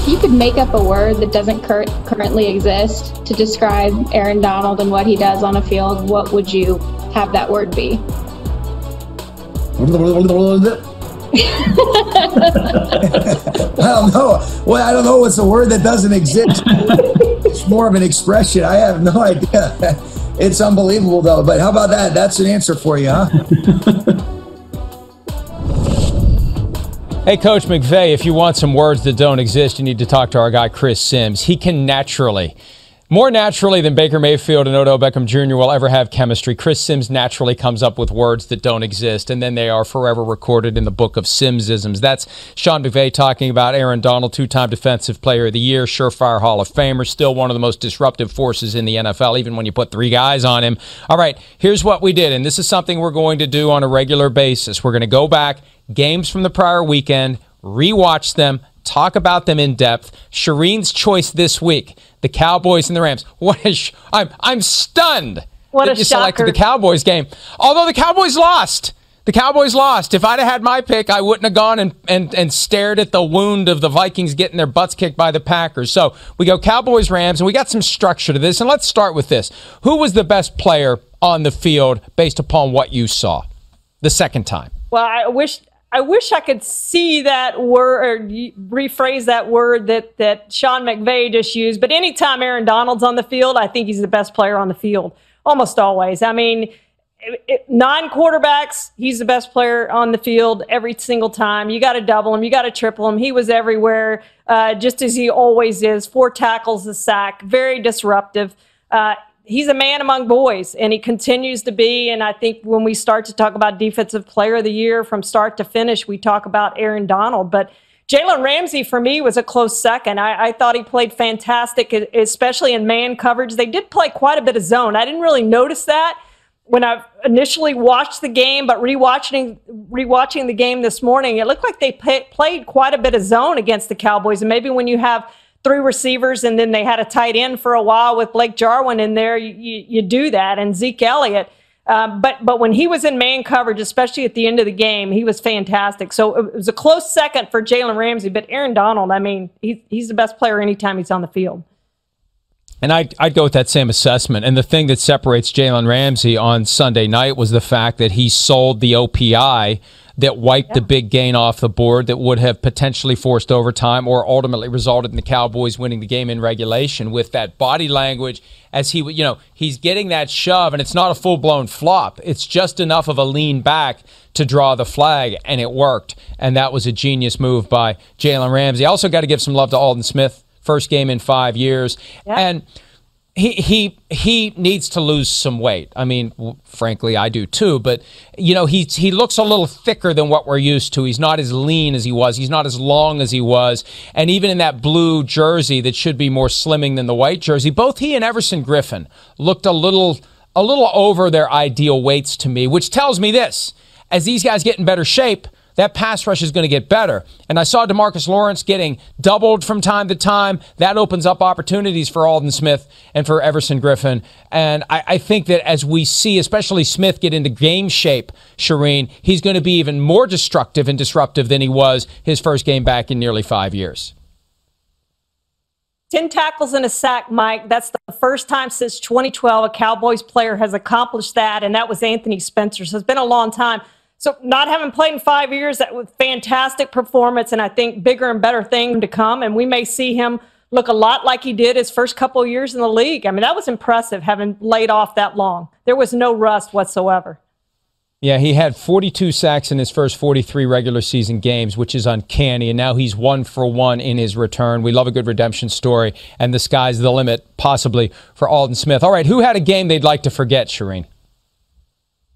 If you could make up a word that doesn't currently exist to describe Aaron Donald and what he does on a field, what would you have that word be? I don't know. Well, I don't know what's a word that doesn't exist. It's more of an expression. I have no idea. It's unbelievable, though. But how about that? That's an answer for you, huh? Hey, Coach McVay, if you want some words that don't exist, you need to talk to our guy, Chris Sims. He can naturally, more naturally than Baker Mayfield and Odell Beckham Jr. will ever have chemistry, Chris Sims naturally comes up with words that don't exist, and then they are forever recorded in the book of Simsisms. That's Sean McVay talking about Aaron Donald, two-time Defensive Player of the Year, surefire Hall of Famer, still one of the most disruptive forces in the NFL, even when you put three guys on him. All right, here's what we did, and this is something we're going to do on a regular basis. We're going to go back, games from the prior weekend, rewatch them, talk about them in depth. Charean's choice this week, the Cowboys and the Rams. I'm stunned that you selected the Cowboys game. Although the Cowboys lost. The Cowboys lost. If I'd have had my pick, I wouldn't have gone and stared at the wound of the Vikings getting their butts kicked by the Packers. So we go Cowboys, Rams, and we got some structure to this. And let's start with this. Who was the best player on the field based upon what you saw the second time? Well, I wish I could see that word, or rephrase that word that Sean McVay just used. But anytime Aaron Donald's on the field, I think he's the best player on the field, almost always. I mean, 9 quarterbacks, he's the best player on the field every single time. You got to double him. You got to triple him. He was everywhere, just as he always is. 4 tackles, a sack, very disruptive. He's a man among boys, and he continues to be. And I think when we start to talk about Defensive Player of the Year from start to finish, we talk about Aaron Donald. But Jalen Ramsey, for me, was a close second. I thought he played fantastic, especially in man coverage. They did play quite a bit of zone. I didn't really notice that when I initially watched the game, but rewatching the game this morning, it looked like they played quite a bit of zone against the Cowboys. And maybe when you have 3 receivers, and then they had a tight end for a while with Blake Jarwin in there, you do that, and Zeke Elliott. But when he was in man coverage, especially at the end of the game, he was fantastic. So it was a close second for Jalen Ramsey, but Aaron Donald, I mean, he's the best player anytime he's on the field. And I'd go with that same assessment. And the thing that separates Jalen Ramsey on Sunday night was the fact that he sold the OPI that wiped the big gain off the board that would have potentially forced overtime or ultimately resulted in the Cowboys winning the game in regulation, with that body language as he's getting that shove, and it's not a full-blown flop. It's just enough of a lean back to draw the flag, and it worked. And that was a genius move by Jalen Ramsey. Also got to give some love to Aldon Smith, first game in 5 years. Yep. And he needs to lose some weight. I mean, frankly, I do too. But, he looks a little thicker than what we're used to. He's not as lean as he was. He's not as long as he was. And even in that blue jersey that should be more slimming than the white jersey, both he and Everson Griffin looked a little over their ideal weights to me, which tells me this. As these guys get in better shape, that pass rush is going to get better. And I saw DeMarcus Lawrence getting doubled from time to time. That opens up opportunities for Aldon Smith and for Everson Griffin. And I think that as we see, especially Smith, get into game shape, Charean, he's going to be even more destructive and disruptive than he was his first game back in nearly 5 years. 10 tackles and a sack, Mike. That's the first time since 2012 a Cowboys player has accomplished that, and that was Anthony Spencer. So it's been a long time. So not having played in 5 years, that was fantastic performance, and I think bigger and better things to come. And we may see him look a lot like he did his first couple of years in the league. I mean, that was impressive, having laid off that long. There was no rust whatsoever. Yeah, he had 42 sacks in his first 43 regular season games, which is uncanny, and now he's 1 for 1 in his return. We love a good redemption story, and the sky's the limit, possibly, for Aldon Smith. All right, who had a game they'd like to forget, Charean?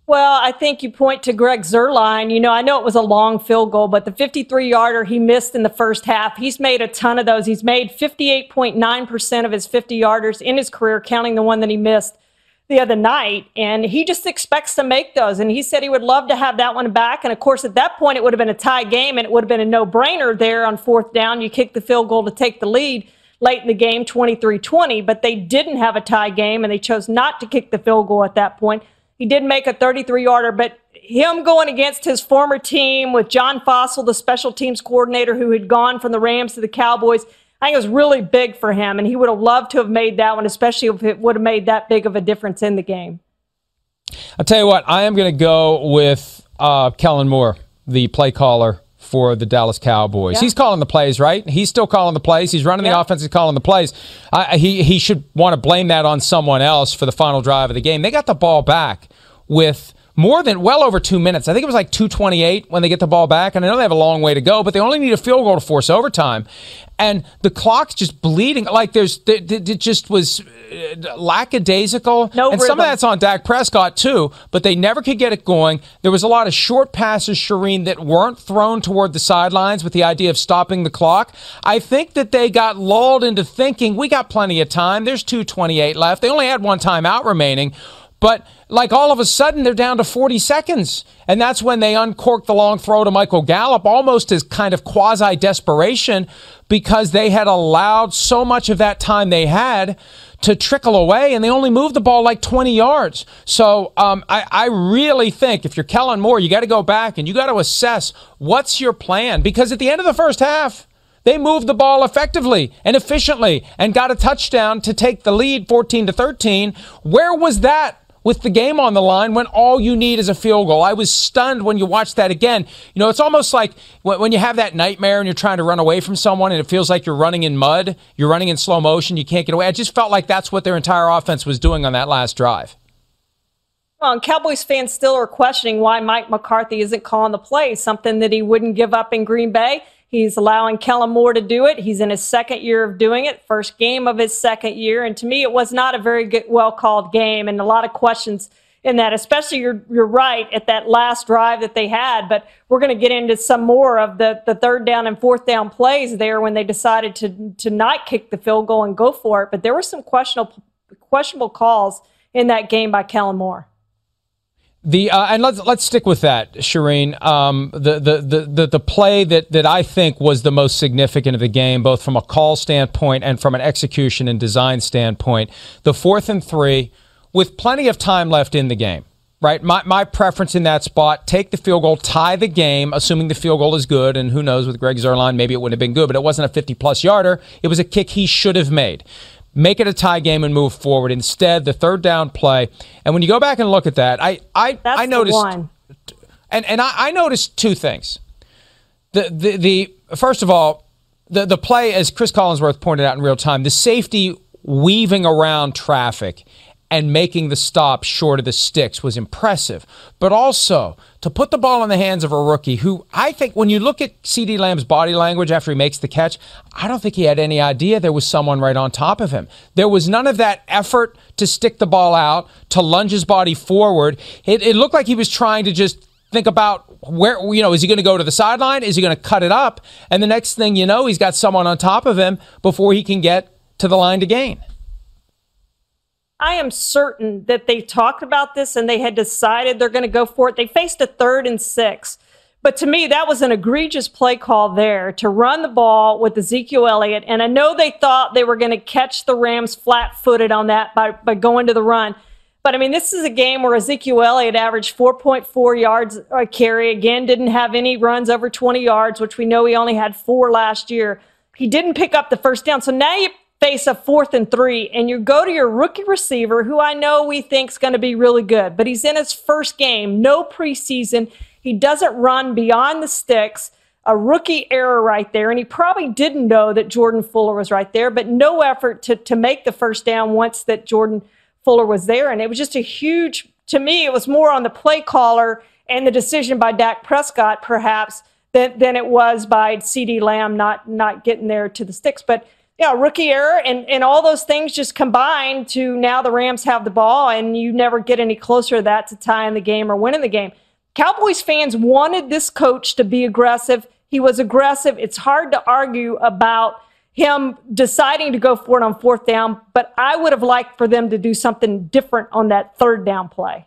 Well, I think you point to Greg Zuerlein. I know it was a long field goal, but the 53-yarder he missed in the first half, he's made a ton of those. He's made 58.9% of his 50-yarders in his career, counting the one that he missed the other night. And he just expects to make those. And he said he would love to have that one back. And, of course, at that point, it would have been a tie game, and it would have been a no-brainer there on 4th down. You kick the field goal to take the lead late in the game, 23-20. But they didn't have a tie game, and they chose not to kick the field goal at that point. He did make a 33-yarder, but him going against his former team with John Fossil, the special teams coordinator who had gone from the Rams to the Cowboys, I think it was really big for him, and he would have loved to have made that one, especially if it would have made that big of a difference in the game. I'll tell you what, I am going to go with Kellen Moore, the play caller for the Dallas Cowboys. Yeah. He's calling the plays, right? He's still calling the plays. He's running the offense. He's calling the plays. He should want to blame that on someone else for the final drive of the game. They got the ball back with well over 2 minutes. I think it was like 2:28 when they get the ball back, and I know they have a long way to go, but they only need a field goal to force overtime. And the clock's just bleeding. Like it just was lackadaisical. No and rhythm. Some of that's on Dak Prescott too, but they never could get it going. There was a lot of short passes, Charean, that weren't thrown toward the sidelines with the idea of stopping the clock. I think that they got lulled into thinking, we got plenty of time. There's 2:28 left. They only had one timeout remaining. But like all of a sudden, they're down to 40 seconds. And that's when they uncorked the long throw to Michael Gallup, almost as kind of quasi-desperation, because they had allowed so much of that time they had to trickle away, and they only moved the ball like 20 yards. So I really think if you're Kellen Moore, you got to go back and you got to assess what's your plan. Because at the end of the first half, they moved the ball effectively and efficiently and got a touchdown to take the lead 14-13. Where was that with the game on the line when all you need is a field goal? I was stunned when you watch that again. You know, it's almost like when you have that nightmare and you're trying to run away from someone and it feels like you're running in mud, you're running in slow motion, you can't get away. I just felt like that's what their entire offense was doing on that last drive. Well, and Cowboys fans still are questioning why Mike McCarthy isn't calling the play, something that he wouldn't give up in Green Bay. He's allowing Kellen Moore to do it. He's in his second year of doing it, first game of his second year. And to me, it was not a very good, well-called game, and a lot of questions in that, especially you're right at that last drive that they had. But we're going to get into some more of the third down and fourth down plays there when they decided to not kick the field goal and go for it. But there were some questionable calls in that game by Kellen Moore. And let's stick with that, Charean. The play that I think was the most significant of the game, both from a call standpoint and from an execution and design standpoint, the 4th and 3 with plenty of time left in the game. Right, my preference in that spot: take the field goal, tie the game, assuming the field goal is good. And who knows, with Greg Zuerlein, maybe it wouldn't have been good, but it wasn't a 50-plus yarder. It was a kick he should have made. Make it a tie game and move forward. Instead, the third down play. And when you go back and look at that, I noticed one. And I noticed two things. The first of all, the play, as Chris Collinsworth pointed out in real time, the safety weaving around traffic and making the stop short of the sticks was impressive. But also, to put the ball in the hands of a rookie who, I think, when you look at CeeDee Lamb's body language after he makes the catch, I don't think he had any idea there was someone right on top of him. There was none of that effort to stick the ball out, to lunge his body forward. It looked like he was trying to just think about where, is he going to go to the sideline? Is he going to cut it up? And the next thing you know, he's got someone on top of him before he can get to the line to gain. I am certain that they talked about this and they had decided they're going to go for it. They faced a 3rd and 6. But to me, that was an egregious play call there to run the ball with Ezekiel Elliott. And I know they thought they were going to catch the Rams flat-footed on that by going to the run. But, I mean, this is a game where Ezekiel Elliott averaged 4.4 yards a carry. Again, didn't have any runs over 20 yards, which we know he only had 4 last year. He didn't pick up the first down. So now you face a 4th and 3, and you go to your rookie receiver, who I know we think is going to be really good, but he's in his first game, no preseason. He doesn't run beyond the sticks. A rookie error right there, and he probably didn't know that Jordan Fuller was right there, but no effort to make the first down once that Jordan Fuller was there. And it was just a huge, to me, it was more on the play caller and the decision by Dak Prescott, perhaps, than it was by CeeDee Lamb not getting there to the sticks. But yeah, rookie error and all those things just combined to now the Rams have the ball, and you never get any closer to that, to tying the game or winning the game. Cowboys fans wanted this coach to be aggressive. He was aggressive. It's hard to argue about him deciding to go for it on 4th down, but I would have liked for them to do something different on that 3rd down play.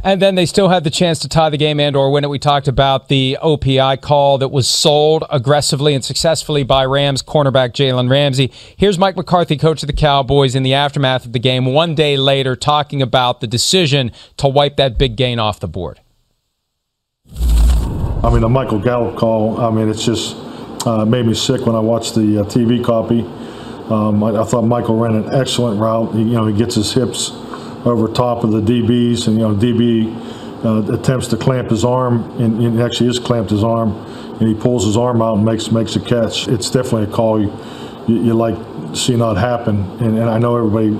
And then they still had the chance to tie the game and or win it. We talked about the OPI call that was sold aggressively and successfully by Rams cornerback Jalen Ramsey. Here's Mike McCarthy, coach of the Cowboys, in the aftermath of the game one day later, talking about the decision to wipe that big gain off the board. I mean, the Michael Gallup call, I mean, it's just made me sick when I watched the TV copy. I thought Michael ran an excellent route. He gets his hips over top of the DBs, and DB attempts to clamp his arm, and actually is clamped his arm, and he pulls his arm out and makes a catch. It's definitely a call you like to see not happen. And I know everybody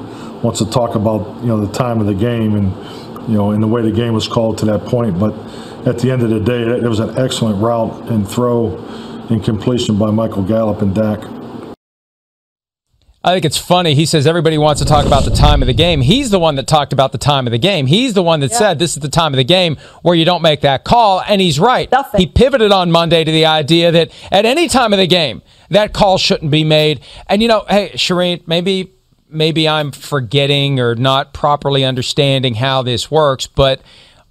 wants to talk about the time of the game and and the way the game was called to that point, but at the end of the day, it was an excellent route and throw and completion by Michael Gallup and Dak. I think it's funny. He says everybody wants to talk about the time of the game. He's the one that talked about the time of the game. He's the one that said this is the time of the game where you don't make that call, and he's right. He pivoted on Monday to the idea that at any time of the game, that call shouldn't be made. And, hey, Charean, maybe I'm forgetting or not properly understanding how this works, but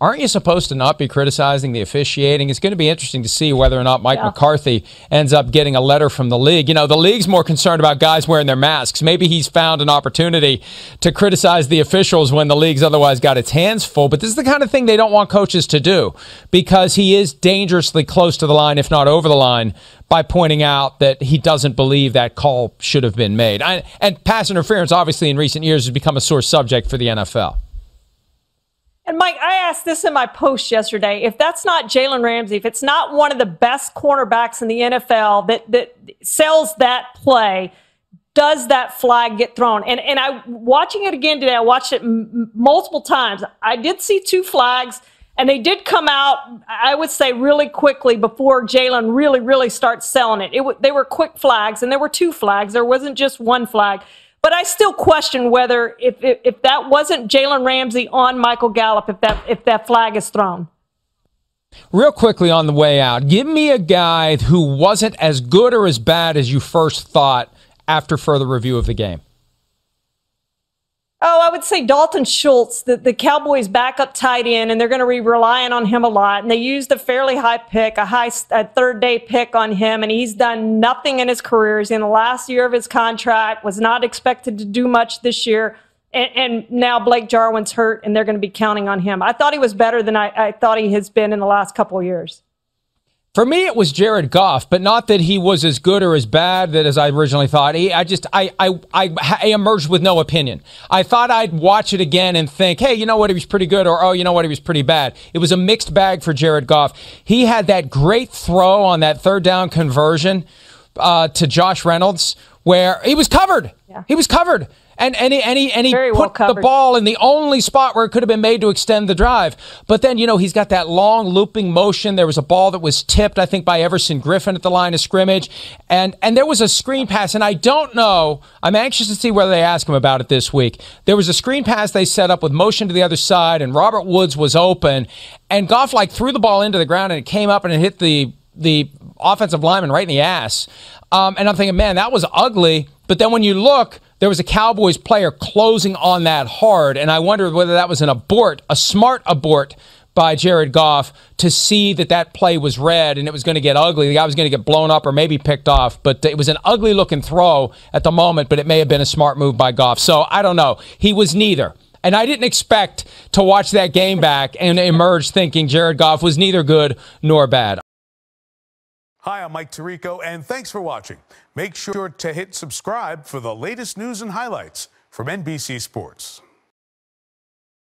aren't you supposed to not be criticizing the officiating? It's going to be interesting to see whether or not Mike McCarthy ends up getting a letter from the league. The league's more concerned about guys wearing their masks. Maybe he's found an opportunity to criticize the officials when the league's otherwise got its hands full. But this is the kind of thing they don't want coaches to do, because he is dangerously close to the line, if not over the line, by pointing out that he doesn't believe that call should have been made. And pass interference, obviously, in recent years has become a sore subject for the NFL. And Mike, I asked this in my post yesterday. If that's not Jalen Ramsey, if it's not one of the best cornerbacks in the NFL that sells that play, does that flag get thrown? And I watching it again today, I watched it multiple times. I did see 2 flags, and they did come out, I would say, really quickly before Jalen really starts selling it. They were quick flags, and there were 2 flags. There wasn't just 1 flag. But I still question whether if that wasn't Jalen Ramsey on Michael Gallup, if that flag is thrown. Real quickly on the way out, give me a guy who wasn't as good or as bad as you first thought after further review of the game. Oh, I would say Dalton Schultz, the Cowboys' backup tight end, and they're going to be relying on him a lot. And they used a fairly high pick, a third-day pick on him, and he's done nothing in his career. He's in the last year of his contract, was not expected to do much this year. And now Blake Jarwin's hurt, and they're going to be counting on him. I thought he was better than I thought he has been in the last couple of years. For me, it was Jared Goff, but not that he was as good or as bad as I originally thought. I emerged with no opinion. I thought I'd watch it again and think, hey, you know what, he was pretty good, or oh, you know what, he was pretty bad. It was a mixed bag for Jared Goff. He had that great throw on that third down conversion to Josh Reynolds where he was covered. Yeah. He was covered. And he put the ball in the only spot where it could have been made to extend the drive. But then, he's got that long looping motion. There was a ball that was tipped, I think, by Everson Griffin at the line of scrimmage. And there was a screen pass, and I don't know. I'm anxious to see whether they ask him about it this week. There was a screen pass they set up with motion to the other side, and Robert Woods was open. And Goff, threw the ball into the ground, and it came up and it hit the offensive lineman right in the ass. And I'm thinking, man, that was ugly. But then when you look, there was a Cowboys player closing on that hard, and I wondered whether that was a smart abort by Jared Goff to see that play was red and it was going to get ugly. The guy was going to get blown up or maybe picked off, but it was an ugly-looking throw at the moment, but it may have been a smart move by Goff. So I don't know. He was neither. And I didn't expect to watch that game back and emerge thinking Jared Goff was neither good nor bad. Hi, I'm Mike Tirico, and thanks for watching. Make sure to hit subscribe for the latest news and highlights from NBC Sports.